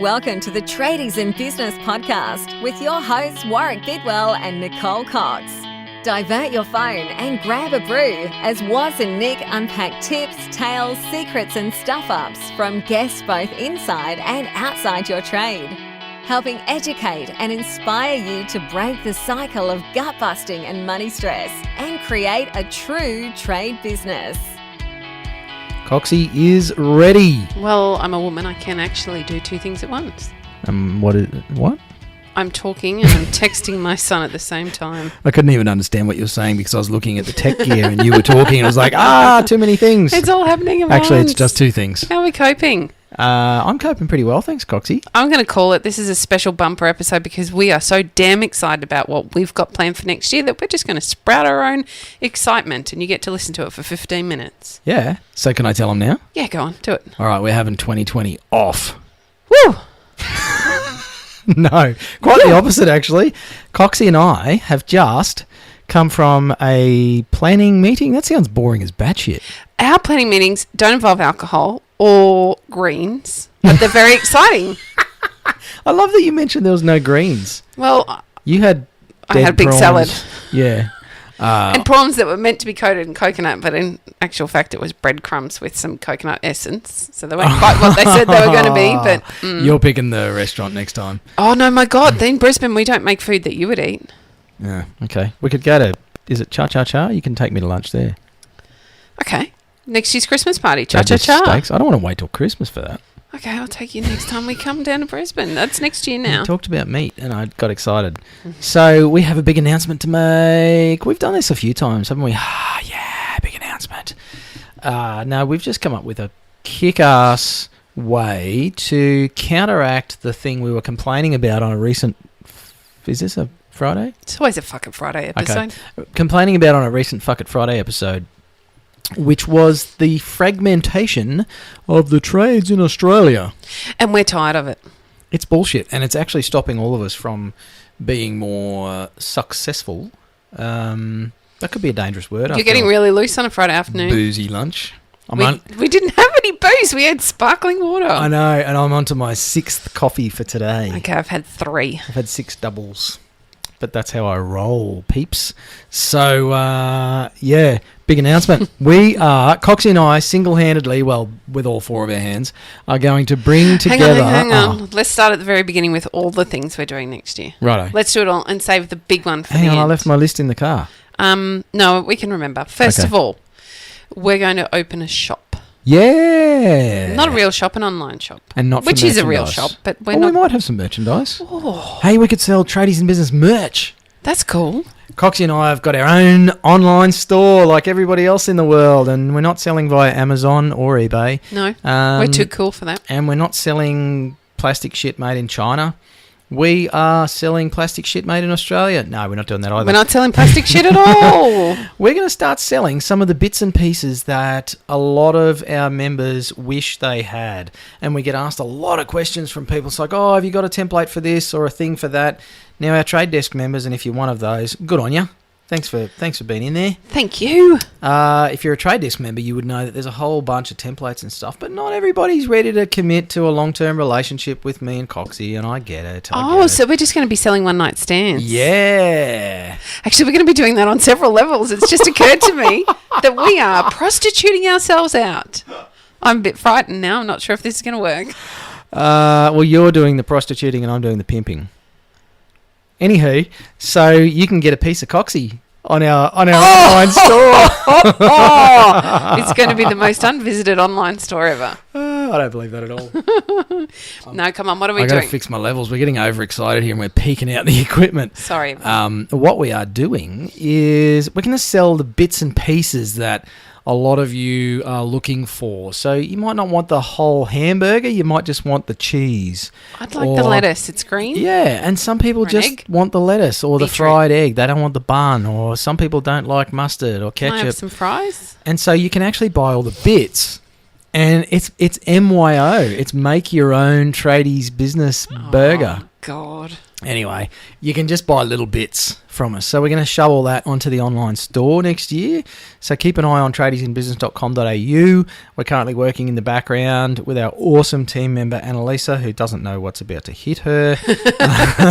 Welcome to the Tradies in Business podcast with your hosts Warwick Bidwell and Nicole Cox. Divert your phone and grab a brew as Waz and Nic unpack tips, tales, secrets and stuff-ups from guests both inside and outside your trade, helping educate and inspire you to break the cycle of gut-busting and money stress and create a true trade business. Coxie is ready. Well, I'm a woman. I can actually do two things at once. What? I'm talking and I'm texting my son at the same time. I couldn't even understand what you were saying because I was looking at the tech gear and you were talking and I was like, too many things. It's all happening at Actually, once. it's just two things. How are we coping? I'm coping pretty well, thanks, Coxie. I'm going to call it, this is a special bumper episode because we are so damn excited about what we've got planned for next year that we're just going to sprout our own excitement and you get to listen to it for 15 minutes. Yeah. So can I tell them now? Yeah, go on, do it. All right, we're having 2020 off. Woo! No, quite the opposite, actually. Coxie and I have just come from a planning meeting. That sounds boring as batshit. Our planning meetings don't involve alcohol or greens, but they're very exciting. I love that you mentioned there was no greens. Well, You had I had a big prawns. salad. Yeah. And prawns that were meant to be coated in coconut, but in actual fact it was breadcrumbs with some coconut essence. So they weren't quite what they said they were going to be. But You're picking the restaurant next time. Oh, no, my God. In Brisbane, we don't make food that you would eat. Yeah, okay. We could go to, is it Cha Cha Cha? You can take me to lunch there. Okay. Next year's Christmas party. Cha That Cha just Cha. steaks. I don't want to wait till Christmas for that. Okay, I'll take you next time we come down to Brisbane. That's next year You now. talked about meat and I got excited. So we have a big announcement to make. We've done this a few times, haven't we? Yeah, big announcement. No, we've just come up with a kick-ass way to counteract the thing we were complaining about on a recent... Is this a Friday? It's always a fucking Friday episode. Okay. Complaining about on a recent Fuck It Friday episode, which was the fragmentation of the trades in Australia. And we're tired of it. It's bullshit, and it's actually stopping all of us from being more successful. That could be a dangerous word. You're getting really loose on a Friday afternoon. Boozy lunch. We didn't have any booze. We had sparkling water. I know, and I'm on to my 6th coffee for today. Okay, I've had 3. I've had 6 doubles. But that's how I roll, peeps. So, yeah, big announcement. We are, Coxie and I, single-handedly, well, with all 4 of our hands, are going to bring together... Hang on. Let's start at the very beginning with all the things we're doing next year. Righto. Let's do it all and save the big one for Hang the on, end. I left my list in the car. No, we can remember. First Okay. of all, we're going to open a shop. Yeah. Not a real shop, an online shop. And not for Which is a real merchandise. shop, but we're we not... might have some merchandise. Oh, Hey, we could sell Tradies in Business merch. that's cool. Coxie and I have got our own online store like everybody else in the world, and we're not selling via Amazon or eBay. No, we're too cool for that. And we're not selling plastic shit made in China. We are selling plastic shit made in Australia. No, we're not doing that either. We're not selling plastic shit at all. We're going to start selling some of the bits and pieces that a lot of our members wish they had. And we get asked a lot of questions from people. It's like, oh, have you got a template for this or a thing for that? Now, our Trade Desk members, and if you're one of those, good on you. Thanks for being in there. Thank you. If you're a Trade Desk member, you would know that there's a whole bunch of templates and stuff, but not everybody's ready to commit to a long-term relationship with me and Coxie, and I get it. So we're just going to be selling one-night stands. Yeah. Actually, we're going to be doing that on several levels. It's just occurred to me that we are prostituting ourselves out. I'm a bit frightened now. I'm not sure if this is going to work. Well, you're doing the prostituting and I'm doing the pimping. Anywho, so you can get a piece of Coxie on our online store. It's going to be the most unvisited online store ever. I don't believe that at all. No, come on. What are we I got to doing? fix my levels. We're getting overexcited here and we're peeking out the equipment. Sorry. What we are doing is we're going to sell the bits and pieces that a lot of you are looking for. So you might not want the whole hamburger. You might just want the cheese. I'd like the lettuce. It's green. Yeah, and some people Or an just egg? want the lettuce or the Beetroot. fried egg. They don't want the bun. Or some people don't like mustard or Can I have ketchup. some fries? And so you can actually buy all the bits. And it's MYO. It's make your own tradies business burger. Oh, God. Anyway, you can just buy little bits from us. So we're going to shove all that onto the online store next year. So keep an eye on tradiesinbusiness.com.au. We're currently working in the background with our awesome team member, Annalisa, who doesn't know what's about to hit her.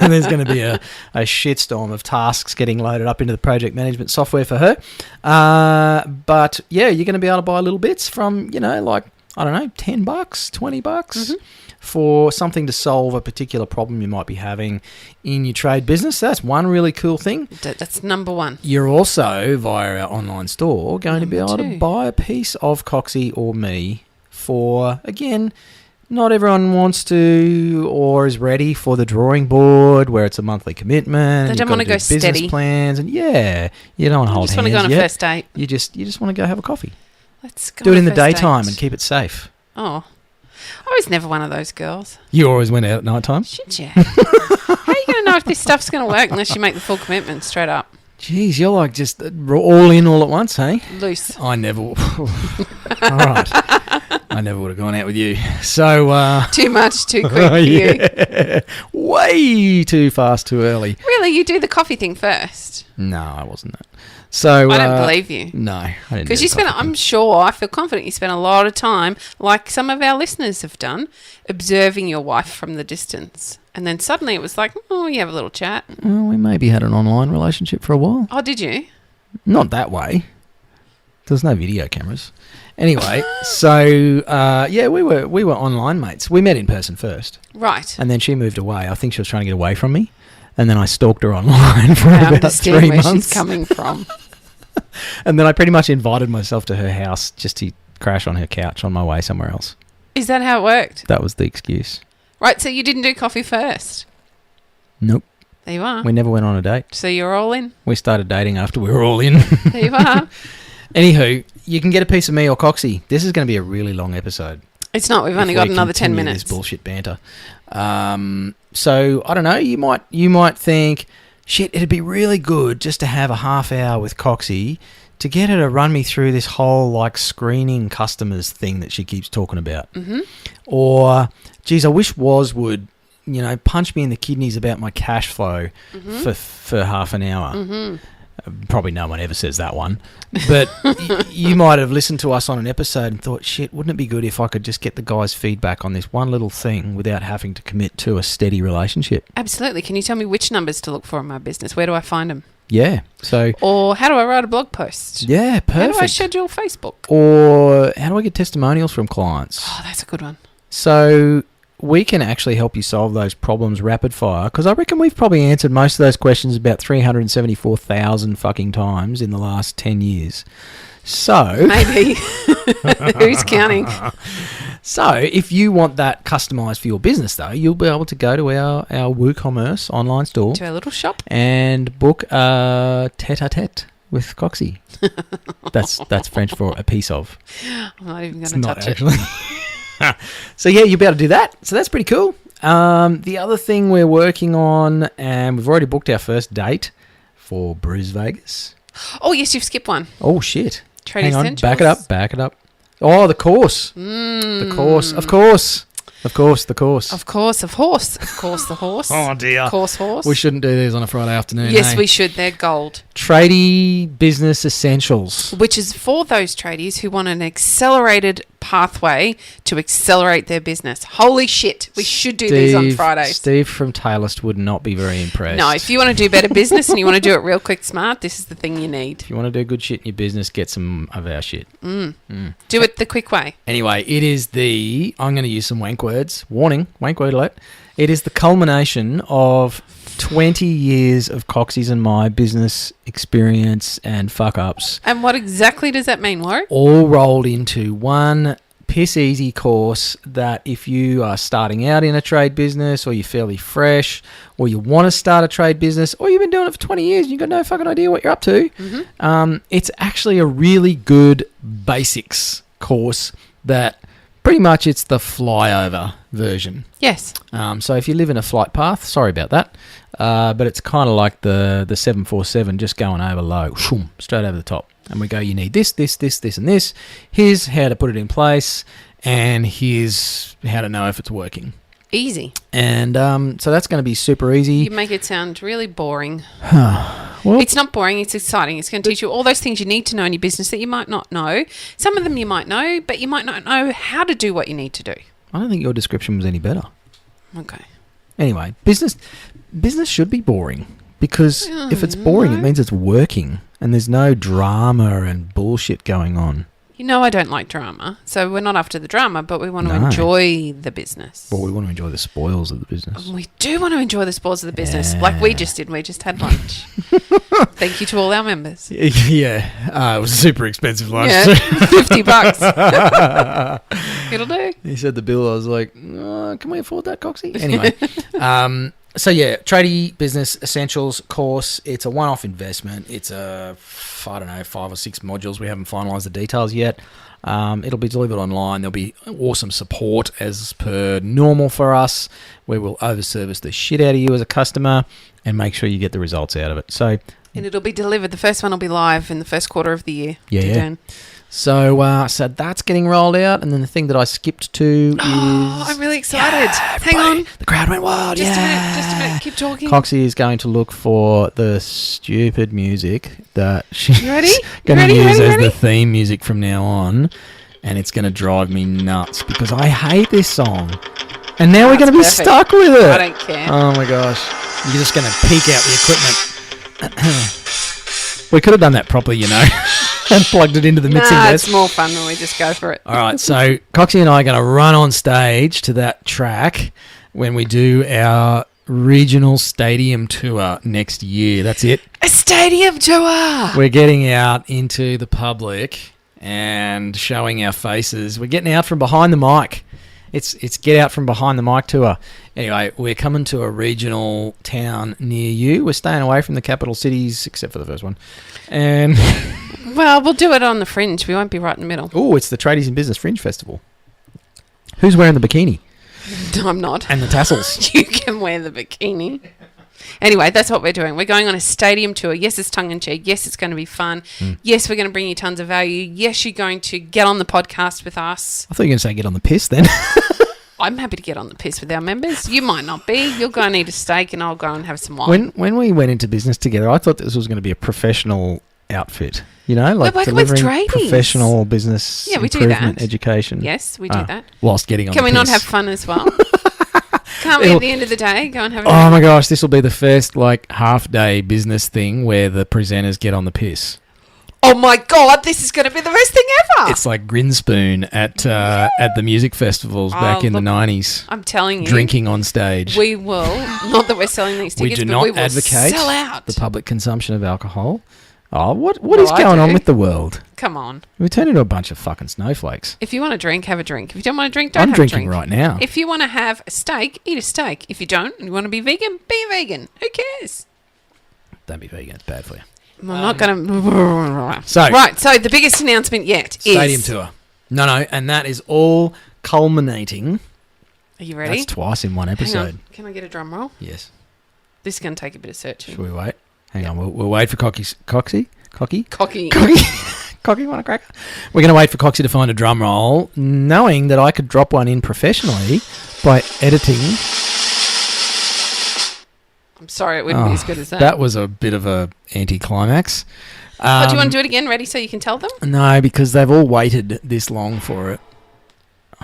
There's going to be a shitstorm of tasks getting loaded up into the project management software for her. But yeah, you're going to be able to buy little bits from, like, I don't know, $10, $20 for something to solve a particular problem you might be having in your trade business. That's one really cool thing. That's number one. You're also, via our online store, going to be able to buy a piece of Coxie or me for, again, not everyone wants to or is ready for the drawing board where it's a monthly commitment. They don't want to go business steady. Plans and you don't want to hold hands. You just want to go on a first date. You just want to go have a coffee. Let's go. Do it in the daytime and keep it safe. Oh, I was never one of those girls. You always went out at night time? Should you? How are you going to know if this stuff's going to work unless you make the full commitment straight up? Jeez, you're like just all in all at once, hey? Loose. I never... All right. I never would have gone out with you. So... too much, too quick for you. Way too fast, too early. Really? You do the coffee thing first? No, I wasn't that. So I don't believe you. No, I didn't. Because you spent, I'm sure, I feel confident you spent a lot of time, like some of our listeners have done, observing your wife from the distance. And then suddenly it was like, oh, you have a little chat. Well, we maybe had an online relationship for a while. Oh, did you? Not that way. There's no video cameras. Anyway, so we were online mates. We met in person first. Right. And then she moved away. I think she was trying to get away from me. And then I stalked her online for about 3 months. She's coming from. And then I pretty much invited myself to her house just to crash on her couch on my way somewhere else. Is that how it worked? That was the excuse. Right, so you didn't do coffee first? Nope. There you are. We never went on a date. So you're all in? We started dating after we were all in. There you are. Anywho, you can get a piece of me or Coxie. This is going to be a really long episode. It's not. We've only got another 10 minutes. This bullshit banter. So I don't know. You might think, shit, it'd be really good just to have a half hour with Coxie to get her to run me through this whole like screening customers thing that she keeps talking about. Mm-hmm. Or, geez, I wish Waz would, punch me in the kidneys about my cash flow for half an hour. Mm-hmm. Probably no one ever says that one. But you might have listened to us on an episode and thought, shit, wouldn't it be good if I could just get the guys' feedback on this one little thing without having to commit to a steady relationship? Absolutely. Can you tell me which numbers to look for in my business? Where do I find them? Yeah. So. Or how do I write a blog post? Yeah, perfect. How do I schedule Facebook? Or how do I get testimonials from clients? Oh, that's a good one. So we can actually help you solve those problems rapid fire, because I reckon we've probably answered most of those questions about 374,000 fucking times in the last 10 years. So maybe. Who's counting? So if you want that customised for your business, though, you'll be able to go to our WooCommerce online store, to our little shop, and book a tete-a-tete with Coxie. That's French for a piece of. I'm not even going to touch actually. So yeah, you'll be able to do that. So that's pretty cool. The other thing we're working on, and we've already booked our first date for Bruce Vegas. Oh yes, you've skipped one. Oh shit! Trade Hang on, Essentials. back it up. Oh, the course. The course, of course. Of course, the course. Of course, of horse. Of course, the horse. Oh dear. Course horse. We shouldn't do these on a Friday afternoon. Yes, we should. They're gold. Tradie Business Essentials. Which is for those tradies who want an accelerated pathway to accelerate their business. Holy shit. We should do these on Fridays. Steve from Taylorist would not be very impressed. No, if you want to do better business and you want to do it real quick smart, this is the thing you need. If you want to do good shit in your business, get some of our shit. Do it the quick way. Anyway, it is I'm going to use some wank words. Warning, wank word alert. It is the culmination of 20 years of Coxie's and my business experience and fuck-ups. And what exactly does that mean, Warwick? All rolled into one piss-easy course that if you are starting out in a trade business, or you're fairly fresh, or you want to start a trade business, or you've been doing it for 20 years and you've got no fucking idea what you're up to, it's actually a really good basics course that pretty much it's the flyover version. Yes. So if you live in a flight path, sorry about that, but it's kind of like the 747 just going over low, shoom, straight over the top. And we go, you need this, this, this, this, and this. Here's how to put it in place, and here's how to know if it's working. Easy. And so that's going to be super easy. You make it sound really boring. Well, It's not boring. It's exciting. It's going to teach you all those things you need to know in your business that you might not know. Some of them you might know, but you might not know how to do what you need to do. I don't think your description was any better. Okay. Anyway, business should be boring because if it's boring, it means it's working and there's no drama and bullshit going on. You know I don't like drama, so we're not after the drama, but we want to No. enjoy the business. Well, we want to enjoy the spoils of the business. We do want to enjoy the spoils of the business, like we just did. We just had lunch. Thank you to all our members. Yeah, it was a super expensive lunch. Yeah, too. $50. It'll do. He said the bill. I was like, can we afford that, Coxie? Anyway, so yeah, tradie business essentials course. It's a one-off investment. It's I don't know, 5 or 6 modules. We haven't finalised the details yet. It'll be delivered online. There'll be awesome support as per normal for us. We will overservice the shit out of you as a customer and make sure you get the results out of it. So, And it'll be delivered. The first one will be live in the first quarter of the year. Yeah. So that's getting rolled out, and then the thing that I skipped to is... Oh, I'm really excited. Hang on. The crowd went wild, Just a minute. Keep talking. Coxie is going to look for the stupid music that she's You ready? going to Ready? use as Ready? the theme music from now on, and it's going to drive me nuts because I hate this song. And now we're going to be perfect. stuck with it. I don't care. Oh my gosh. You're just going to peek out the equipment. We could have done that properly, you know. And plugged it into the mixing Nah, desk. it's more fun when we just go for it. All right, so Coxie and I are going to run on stage to that track when we do our regional stadium tour next year. That's it. A stadium tour. We're getting out into the public and showing our faces. We're getting out from behind the mic. It's get out from behind the mic tour. Anyway, we're coming to a regional town near you. We're staying away from the capital cities, except for the first one. And Well, we'll do it on the fringe. We won't be right in the middle. oh, it's the Tradies in Business Fringe Festival. Who's wearing the bikini No, I'm not. and the tassels? You can wear the bikini. Anyway, that's what we're doing. We're going on a stadium tour. Yes, it's tongue-in-cheek. Yes, it's going to be fun. Yes, we're going to bring you tons of value. Yes, you're going to get on the podcast with us. I thought you were going to say get on the piss then. I'm happy to get on the piss with our members. You might not be. You'll go and eat a steak and I'll go and have some wine. When we went into business together, I thought this was going to be a professional outfit. You know, like working with delivering tradies. professional business Yeah, we do improvement that. education. Yes, we do that. Whilst getting on Can the we not piss. have fun as well? Can't we at the end of the day go and have a Oh my gosh, this will be the first like half-day business thing where the presenters get on the piss. Oh my God, this is going to be the best thing ever. It's like Grinspoon at the music festivals back in the 90s. I'm telling you. Drinking on stage. We will, not that we're selling these We tickets, do but not we will advocate sell out. the public consumption of alcohol. Oh, what Well, is I going on do. with the world? Come on. We turn into a bunch of fucking snowflakes. If you want to drink, have a drink. If you don't want to drink, don't I'm have drinking a drink. right now. If you want to have a steak, eat a steak. If you don't, and you want to be vegan, be a vegan. Who cares? Don't be vegan, it's bad for you. I'm not going to... So- Right, so the biggest announcement yet Stadium is... tour. No, and that is all culminating. Are you ready? That's twice in one Hang episode. on. Can I get a drum roll? Yes. This is going to take a bit of searching. Should we wait? Hang on, we'll wait for Coxie. Cocky. Cocky, want a cracker? We're going to wait for Coxie to find a drum roll, knowing that I could drop one in professionally by editing. I'm sorry, it wouldn't be as good as that. That was a bit of a anticlimax. Do you want to do it again? Ready so you can tell them? No, because they've all waited this long for it.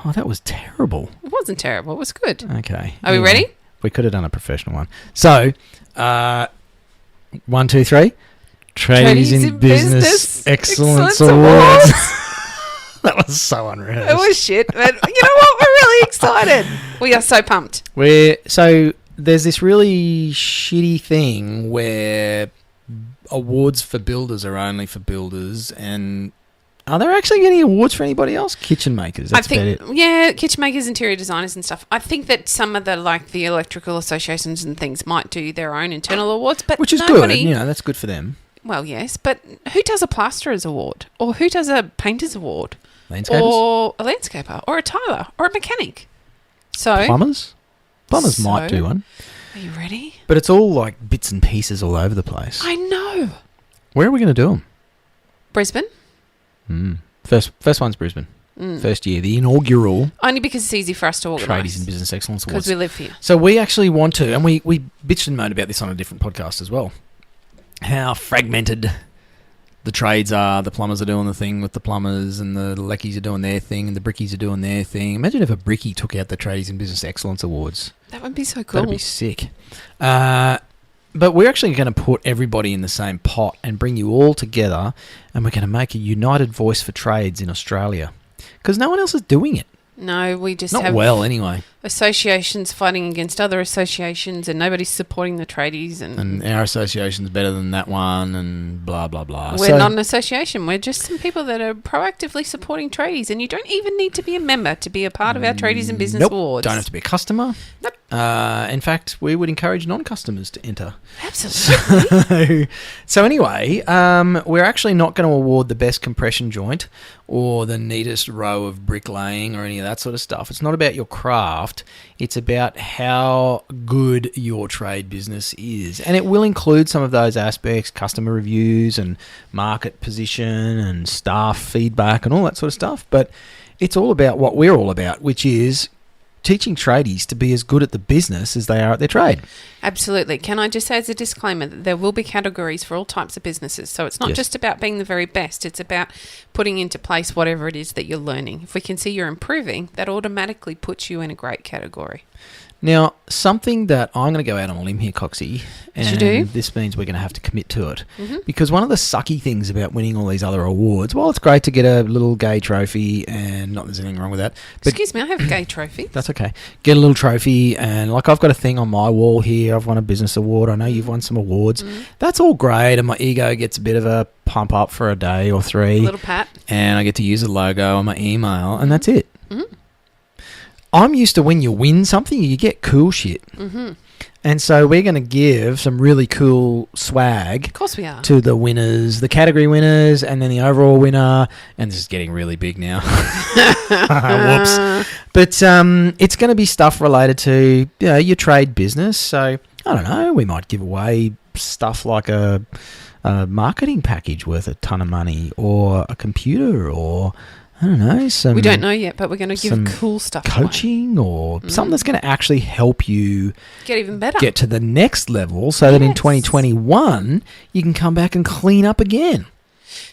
Oh, that was terrible. It wasn't terrible. It was good. Okay. Are we ready? We could have done a professional one. So, 1, 2, 3. Tradies in Business Excellence Awards. That was so unreal. It was shit. But you know what? We're really excited. We are so pumped. So there's this really shitty thing where awards for builders are only for builders, and are there actually any awards for anybody else? Kitchen makers. That's I think, about it. yeah, kitchen makers, interior designers and stuff. I think that some of the electrical associations and things might do their own internal awards, but Which is nobody, good. You know, that's good for them. Well, yes, but who does a plasterer's award, or who does a painter's award, Landscapers, or a landscaper, or a tiler, or a mechanic? So, plumbers might do one, are you ready? but it's all like bits and pieces all over the place. I know. Where are we going to do them? Brisbane. First one's Brisbane. First year, the inaugural Only because it's easy for us to organise. Tradies in Business Excellence Because Awards. we live here. So we actually want to, and we bitched and moaned about this on a different podcast as well, how fragmented the trades are. The plumbers are doing the thing with the plumbers, and the leckies are doing their thing, and the brickies are doing their thing. Imagine if a brickie took out the Tradies in Business Excellence Awards. That would be so cool. That'd be sick. But we're actually going to put everybody in the same pot and bring you all together, and we're going to make a united voice for trades in Australia. Because no one else is doing it. No, we just Not have well, anyway. associations fighting against other associations, and nobody's supporting the tradies. And our association's better than that one, and blah, blah, blah. We're not an association. We're just some people that are proactively supporting tradies, and you don't even need to be a member to be a part of our Tradies in Business Awards. Don't have to be a customer. Nope. In fact, we would encourage non-customers to enter. Absolutely. So anyway, we're actually not going to award the best compression joint or the neatest row of bricklaying or any of that sort of stuff. It's not about your craft. It's about how good your trade business is. And it will include some of those aspects, customer reviews and market position and staff feedback and all that sort of stuff. But it's all about what we're all about, which is teaching tradies to be as good at the business as they are at their trade. Absolutely. Can I just say as a disclaimer that there will be categories for all types of businesses. So it's not Yes. just about being the very best. It's about putting into place whatever it is that you're learning. If we can see you're improving, that automatically puts you in a great category. Now, something that I'm going to go out on a limb here, Coxie, Yes, and you do. this means we're going to have to commit to it, Mm-hmm. because one of the sucky things about winning all these other awards, while it's great to get a little gay trophy, and not that there's anything wrong with that, but Excuse me, I have a gay trophy. that's okay. Get a little trophy, and like I've got a thing on my wall here. I've won a business award. I know you've won some awards. Mm-hmm. That's all great, and my ego gets a bit of a pump up for a day or three, A little pat. and I get to use a logo on my email, and that's it. Mm-hmm. I'm used to when you win something, you get cool shit. Mm-hmm. And so we're going to give some really cool swag Of course we are. to the winners, the category winners, and then the overall winner. And this is getting really big now. Whoops. But it's going to be stuff related to your trade business. So, I don't know, we might give away stuff like a marketing package worth a ton of money, or a computer, or I don't know, some We don't know yet, but we're going to some give cool stuff coaching, or something that's going to actually help you away. Get even better. get to the next level, so that in Yes. 2021 you can come back and clean up again.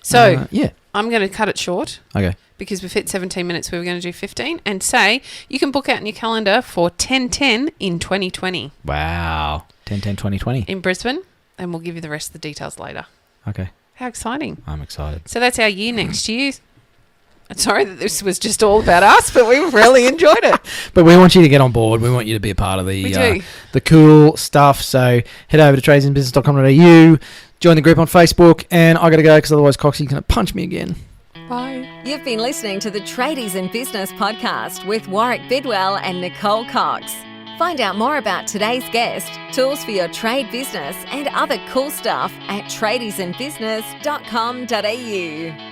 So Yeah. I'm going to cut it short Okay. because we've hit 17 minutes. We were going to do 15 and say you can book out in your calendar for 10/10 in 2020 Wow. 10/10/2020. in Brisbane, and we'll give you the rest of the details later. Okay. How exciting. I'm excited. So that's our year next year. Sorry that this was just all about us, but we really enjoyed it. But we want you to get on board. We want you to be a part of We the do. the cool stuff. So head over to tradesinbusiness.com.au, join the group on Facebook, and I got to go because otherwise Coxie's going to punch me again. Bye. You've been listening to the Tradies in Business podcast with Warwick Bidwell and Nicole Cox. Find out more about today's guest, tools for your trade business, and other cool stuff at tradiesinbusiness.com.au.